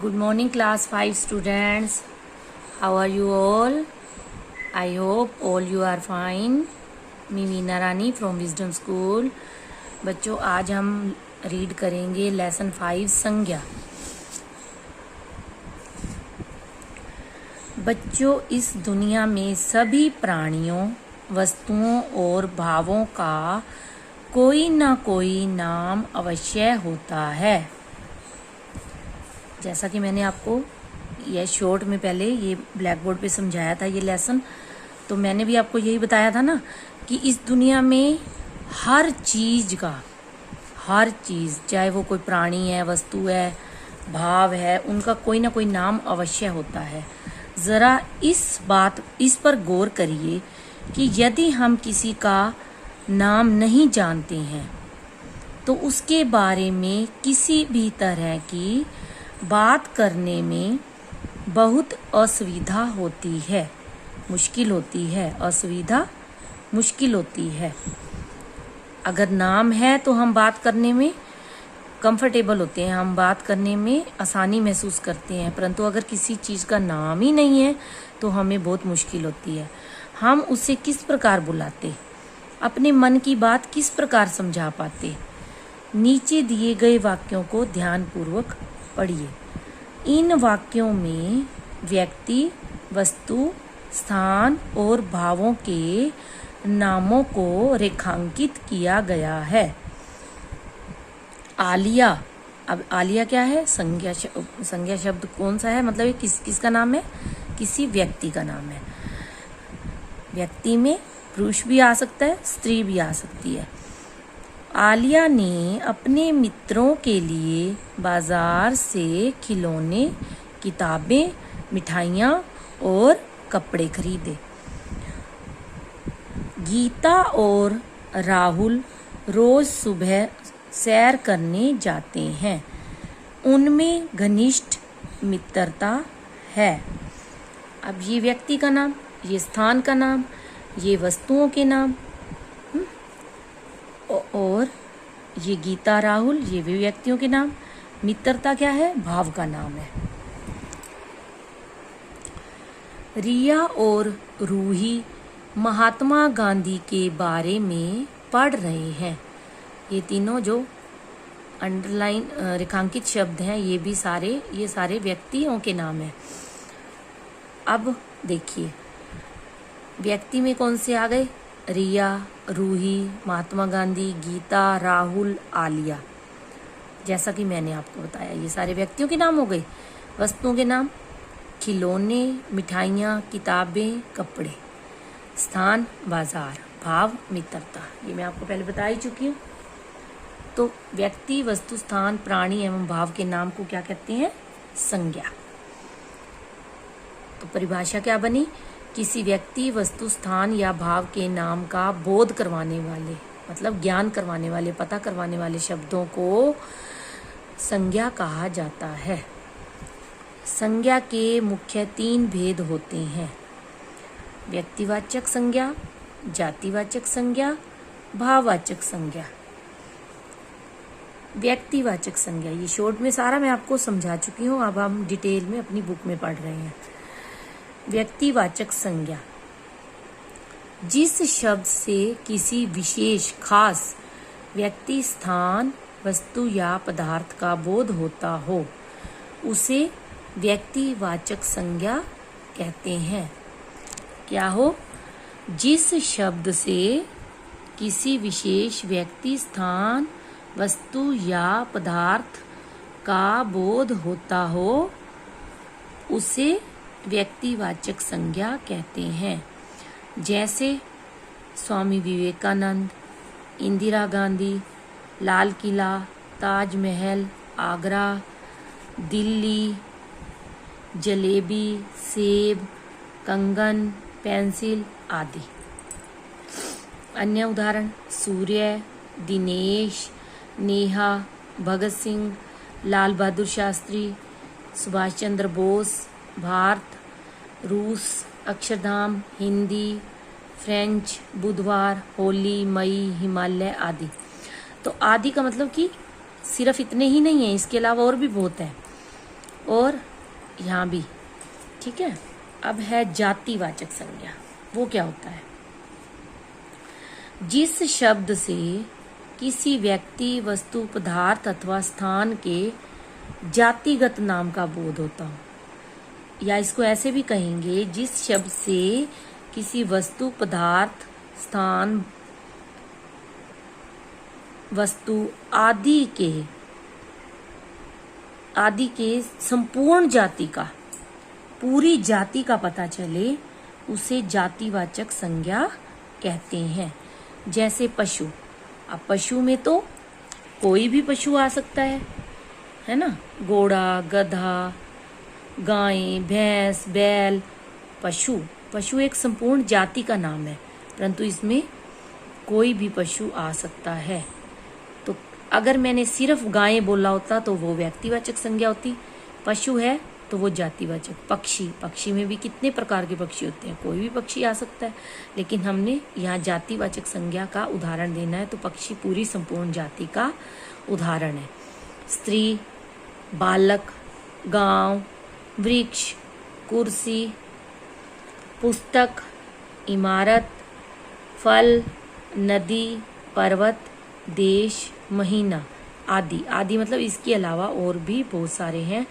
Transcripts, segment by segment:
Good morning, class 5 students. How are you all? I hope all you are fine. Me Meena Rani from wisdom school. बच्चों, आज हम read करेंगे lesson 5 संज्ञा। बच्चों, इस दुनिया में सभी प्राणियों, वस्तुओं और भावों का कोई ना कोई नाम अवश्य होता है। जैसा कि मैंने आपको यह शॉर्ट में पहले ये ब्लैक बोर्ड पे समझाया था ये लेसन, तो मैंने भी आपको यही बताया था ना कि इस दुनिया में हर चीज चाहे वो कोई प्राणी है, वस्तु है, भाव है, उनका कोई ना कोई नाम अवश्य होता है। जरा इस पर गौर करिए कि यदि हम किसी का नाम नहीं जानते हैं तो उसके बारे में किसी भी तरह की बात करने में बहुत असुविधा होती है, मुश्किल होती है। असुविधा मुश्किल होती है। अगर नाम है तो हम बात करने में कंफर्टेबल होते हैं, हम बात करने में आसानी महसूस करते हैं, परंतु अगर किसी चीज़ का नाम ही नहीं है तो हमें बहुत मुश्किल होती है। हम उसे किस प्रकार बुलाते, अपने मन की बात किस प्रकार समझा पाते। नीचे दिए गए वाक्यों को ध्यानपूर्वक पढ़िए। इन वाक्यों में व्यक्ति, वस्तु, स्थान और भावों के नामों को रेखांकित किया गया है। आलिया, अब आलिया क्या है? संज्ञा शब्द कौन सा है? मतलब ये किसका नाम है? किसी व्यक्ति का नाम है। व्यक्ति में पुरुष भी आ सकता है, स्त्री भी आ सकती है। आलिया ने अपने मित्रों के लिए बाजार से खिलौने, किताबें, मिठाइयाँ और कपड़े खरीदे। गीता और राहुल रोज सुबह सैर करने जाते हैं। उनमें घनिष्ठ मित्रता है। अब ये व्यक्ति का नाम, ये स्थान का नाम, ये वस्तुओं के नाम, और ये गीता, राहुल, ये भी व्यक्तियों के नाम। मित्रता क्या है? भाव का नाम है। रिया और रूही महात्मा गांधी के बारे में पढ़ रहे हैं। ये तीनों जो अंडरलाइन रेखांकित शब्द हैं ये सारे व्यक्तियों के नाम हैं। अब देखिए, व्यक्ति में कौन से आ गए? रिया, रूही, महात्मा गांधी, गीता, राहुल, आलिया। जैसा कि मैंने आपको बताया ये सारे व्यक्तियों के नाम हो गए। वस्तुओं के नाम खिलौने, मिठाइयाँ, किताबें, कपड़े। स्थान बाजार, भाव मित्रता, ये मैं आपको पहले बता ही चुकी हूँ। तो व्यक्ति, वस्तु, स्थान, प्राणी एवं भाव के नाम को क्या कहते हैं? संज्ञा। तो परिभाषा क्या बनी? किसी व्यक्ति, वस्तु, स्थान या भाव के नाम का बोध करवाने वाले, मतलब ज्ञान करवाने वाले, पता करवाने वाले शब्दों को संज्ञा कहा जाता है। संज्ञा के मुख्य 3 भेद होते हैं: व्यक्तिवाचक संज्ञा, जातिवाचक संज्ञा, भाववाचक संज्ञा। व्यक्तिवाचक संज्ञा, ये शॉर्ट में सारा मैं आपको समझा चुकी हूँ, अब हम डिटेल में अपनी बुक में पढ़ रहे हैं। व्यक्तिवाचक संज्ञा, जिस शब्द से किसी विशेष खास व्यक्ति, स्थान, वस्तु या पदार्थ का बोध होता हो उसे व्यक्तिवाचक संज्ञा कहते हैं। क्या हो? जिस शब्द से किसी विशेष व्यक्ति, स्थान, वस्तु या पदार्थ का बोध होता हो उसे व्यक्तिवाचक संज्ञा कहते हैं। जैसे स्वामी विवेकानंद, इंदिरा गांधी, लाल किला, ताजमहल, आगरा, दिल्ली, जलेबी, सेब, कंगन, पेंसिल आदि। अन्य उदाहरण: सूर्य, दिनेश, नेहा, भगत सिंह, लाल बहादुर शास्त्री, सुभाष चंद्र बोस, भारत, रूस, अक्षरधाम, हिंदी, फ्रेंच, बुधवार, होली, मई, हिमालय आदि। तो आदि का मतलब कि सिर्फ इतने ही नहीं है, इसके अलावा और भी बहुत है। और यहाँ भी, ठीक है। अब है जातिवाचक संज्ञा। वो क्या होता है? जिस शब्द से किसी व्यक्ति, वस्तु, पदार्थ अथवा स्थान के जातिगत नाम का बोध होता हो, या इसको ऐसे भी कहेंगे, जिस शब्द से किसी वस्तु, पदार्थ, स्थान, वस्तु आदि के संपूर्ण जाति का, पूरी जाति का पता चले, उसे जातिवाचक संज्ञा कहते हैं। जैसे पशु। अब पशु में तो कोई भी पशु आ सकता है ना। घोड़ा, गधा, गाय, भैंस, बैल। पशु एक संपूर्ण जाति का नाम है, परंतु इसमें कोई भी पशु आ सकता है। तो अगर मैंने सिर्फ गाय बोला होता तो वो व्यक्तिवाचक संज्ञा होती। पशु है तो वो जातिवाचक। पक्षी में भी कितने प्रकार के पक्षी होते हैं, कोई भी पक्षी आ सकता है, लेकिन हमने यहाँ जातिवाचक संज्ञा का उदाहरण देना है, तो पक्षी पूरी संपूर्ण जाति का उदाहरण है। स्त्री, बालक, गांव, वृक्ष, कुर्सी, पुस्तक, इमारत, फल, नदी, पर्वत, देश, महीना आदि मतलब इसके अलावा और भी बहुत सारे हैं।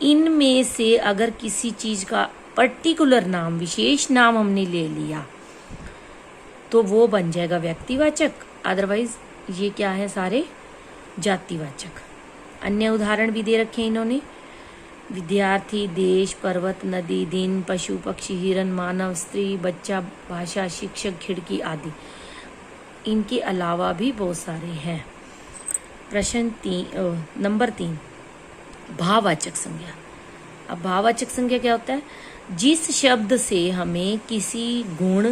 इनमें से अगर किसी चीज का पर्टिकुलर नाम, विशेष नाम हमने ले लिया तो वो बन जाएगा व्यक्तिवाचक, अदरवाइज ये क्या है, सारे जातिवाचक। अन्य उदाहरण भी दे रखे हैं इन्होंने। विद्यार्थी, देश, पर्वत, नदी, दिन, पशु, पक्षी, हिरन, मानव, स्त्री, बच्चा, भाषा, शिक्षक, खिड़की आदि। इनके अलावा भी बहुत सारे हैं। प्रश्न नंबर 3, भाववाचक संज्ञा। अब भाववाचक संज्ञा क्या होता है? जिस शब्द से हमें किसी गुण,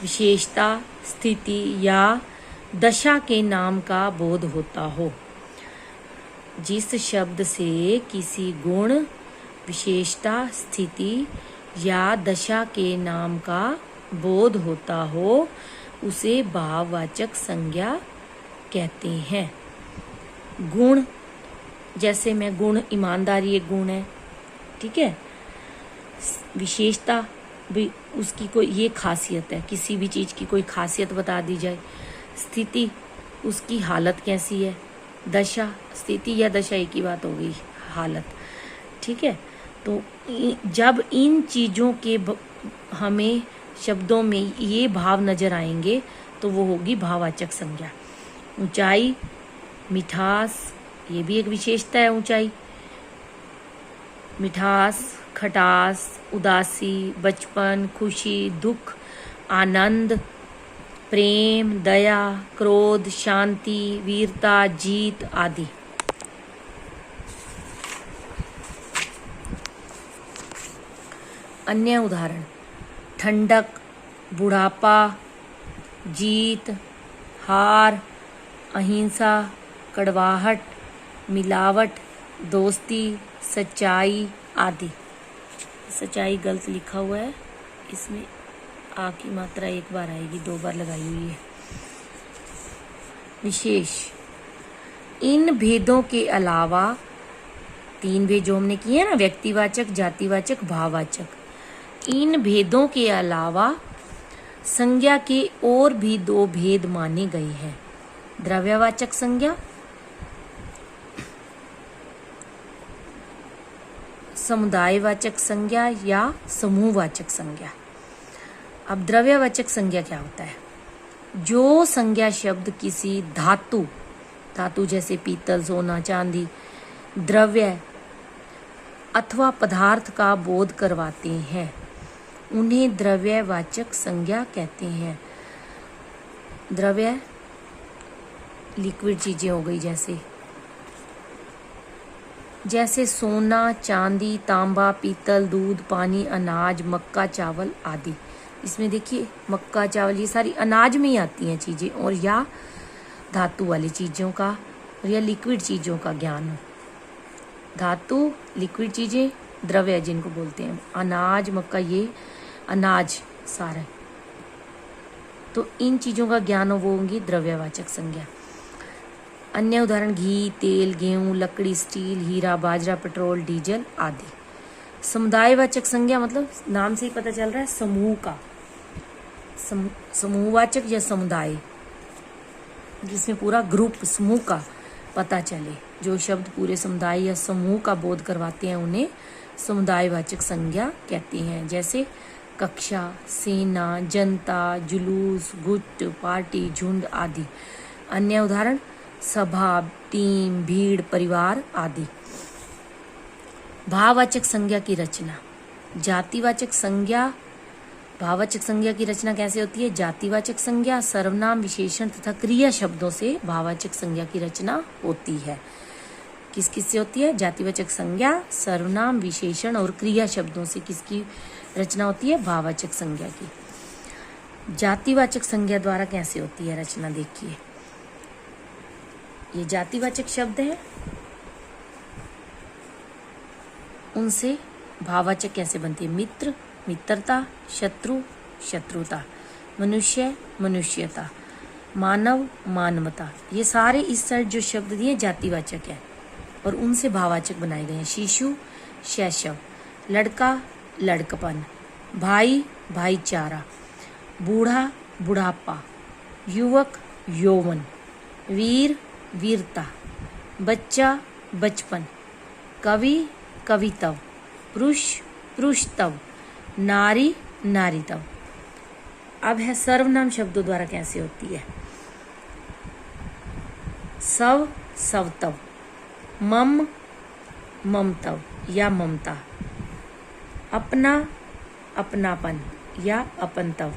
विशेषता, स्थिति या दशा के नाम का बोध होता हो। जिस शब्द से किसी गुण, विशेषता, स्थिति या दशा के नाम का बोध होता हो, उसे भाववाचक संज्ञा कहते हैं। गुण, जैसे मैं गुण, ईमानदारी एक गुण है, ठीक है। विशेषता भी उसकी कोई ये खासियत है, किसी भी चीज की कोई खासियत बता दी जाए। स्थिति, उसकी हालत कैसी है। दशा, स्थिति या दशा एक ही बात हो गई, हालत, ठीक है। तो जब इन चीजों के हमें शब्दों में ये भाव नजर आएंगे तो वो होगी भाववाचक संज्ञा। ऊंचाई, मिठास, ये भी एक विशेषता है ऊंचाई। मिठास, खटास, उदासी, बचपन, खुशी, दुख, आनंद, प्रेम, दया, क्रोध, शांति, वीरता, जीत आदि। अन्य उदाहरण: ठंडक, बुढ़ापा, जीत, हार, अहिंसा, कड़वाहट, मिलावट, दोस्ती, सच्चाई आदि। सच्चाई गलत लिखा हुआ है, इसमें आ की मात्रा एक बार आएगी, 2 बार लगाई हुई है। विशेष: इन भेदों के अलावा 3 भेद जो हमने किए ना, व्यक्तिवाचक, जातिवाचक, भाववाचक, इन भेदों के अलावा संज्ञा के और भी 2 भेद माने गए हैं। द्रव्यवाचक संज्ञा, समुदायवाचक संज्ञा या समूहवाचक संज्ञा। अब द्रव्यवाचक संज्ञा क्या होता है? जो संज्ञा शब्द किसी धातु जैसे पीतल, सोना, चांदी, द्रव्य अथवा पदार्थ का बोध करवाते हैं, उन्हें द्रव्यवाचक संज्ञा कहते हैं। द्रव्य लिक्विड चीजें हो गई, जैसे सोना, चांदी, तांबा, पीतल, दूध, पानी, अनाज, मक्का, चावल आदि। इसमें देखिए मक्का, चावल ये सारी अनाज में ही आती हैं चीजें, और या धातु वाली चीजों का या लिक्विड चीजों का ज्ञान हो। धातु, लिक्विड चीजें, द्रव्य जिनको बोलते हैं, अनाज, मक्का, ये अनाज सारा, तो इन चीजों का ज्ञान हो वो होंगी द्रव्यवाचक संज्ञा। अन्य उदाहरण घी, तेल, गेहूं, लकड़ी, स्टील, हीरा, बाजरा, पेट्रोल, डीजल आदि। समुदायवाचक संज्ञा मतलब नाम से ही पता चल रहा है समूह का, समूहवाचक या समुदाय, जिसमें पूरा ग्रुप समूह का पता चले। जो शब्द पूरे समुदाय या समूह का बोध करवाते हैं उन्हें समुदायवाचक संज्ञा कहते हैं। जैसे कक्षा, सेना, जनता, जुलूस, गुट, पार्टी, झुंड आदि। अन्य उदाहरण सभा, टीम, भीड़, परिवार आदि। भाववाचक संज्ञा की रचना। जातिवाचक संज्ञा, भाववाचक संज्ञा की रचना कैसे होती है? जातिवाचक संज्ञा सर्वनाम, विशेषण तथा क्रिया शब्दों से भाववाचक संज्ञा की रचना होती है। किस किस से होती है? जातिवाचक संज्ञा सर्वनाम, विशेषण और क्रिया शब्दों से किसकी रचना होती है? भाववाचक संज्ञा की। जातिवाचक संज्ञा द्वारा कैसे होती है रचना? देखिए, ये जातिवाचक शब्द है, उनसे भाववाचक कैसे बनती है? मित्र, मित्रता, शत्रु, शत्रुता, मनुष्य, मनुष्यता, मानव, मानवता। ये सारे इस साइड जो शब्द दिए जातिवाचक है और उनसे भाववाचक बनाए गए हैं। शिशु, शैशव, लड़का, लड़कपन, भाई, भाईचारा, बूढ़ा, बुढ़ापा, युवक, यौवन, वीर, वीरता, बच्चा, बचपन, कवि, कवित्व, पुरुष, पुरुषत्व, नारी, नारीत्व। अब है सर्वनाम शब्दों द्वारा कैसे होती है? सव, सवतव, मम, ममतव या ममता, अपना, अपनापन या अपनतव,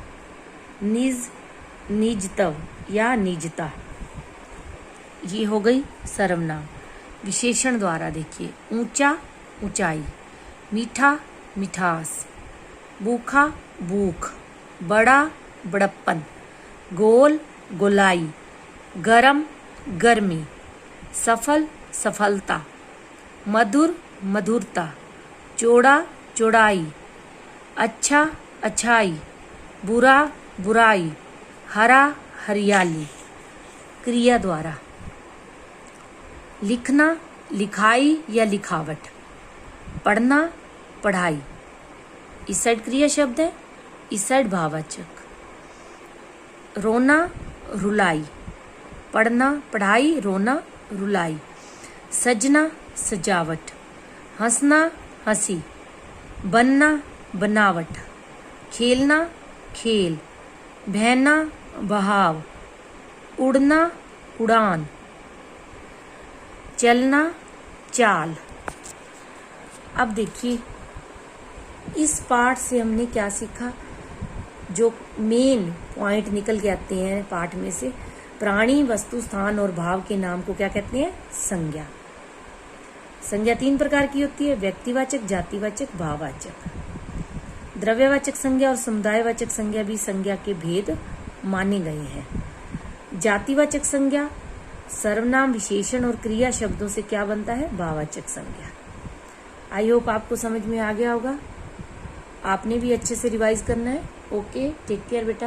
निज, निजतव या निजता। ये हो गई सर्वनाम। विशेषण द्वारा देखिए, ऊंचा, ऊंचाई, मीठा, मिठास, भूखा, भूख, बड़ा, बड़प्पन, गोल, गोलाई, गरम, गर्मी, सफल, सफलता, मधुर, मधुरता, चौड़ा, चौड़ाई, अच्छा, अच्छाई, बुरा, बुराई, हरा, हरियाली। क्रिया द्वारा लिखना, लिखाई या लिखावट, पढ़ना, पढ़ाई। इस साइड क्रिया शब्द है, इस साइड भाववाचक। रोना, रुलाई, पढ़ना, पढ़ाई, रोना, रुलाई, सजना, सजावट, हंसना, हंसी, बनना, बनावट, खेलना, खेल, बहना, बहाव, उड़ना, उड़ान, चलना, चाल। अब देखिए, इस पाठ से हमने क्या सीखा? जो मेन पॉइंट निकल के आते हैं पाठ में से, प्राणी, वस्तु, स्थान और भाव के नाम को क्या कहते हैं? संज्ञा। संज्ञा 3 प्रकार की होती है, व्यक्तिवाचक, जातिवाचक, भाववाचक। द्रव्यवाचक संज्ञा और समुदायवाचक संज्ञा भी संज्ञा के भेद माने गए हैं। जातिवाचक संज्ञा सर्वनाम, विशेषण और क्रिया शब्दों से क्या बनता है? भाववाचक संज्ञा। आई होप आपको समझ में आ गया होगा। आपने भी अच्छे से रिवाइज करना है। ओके, टेक केयर बेटा।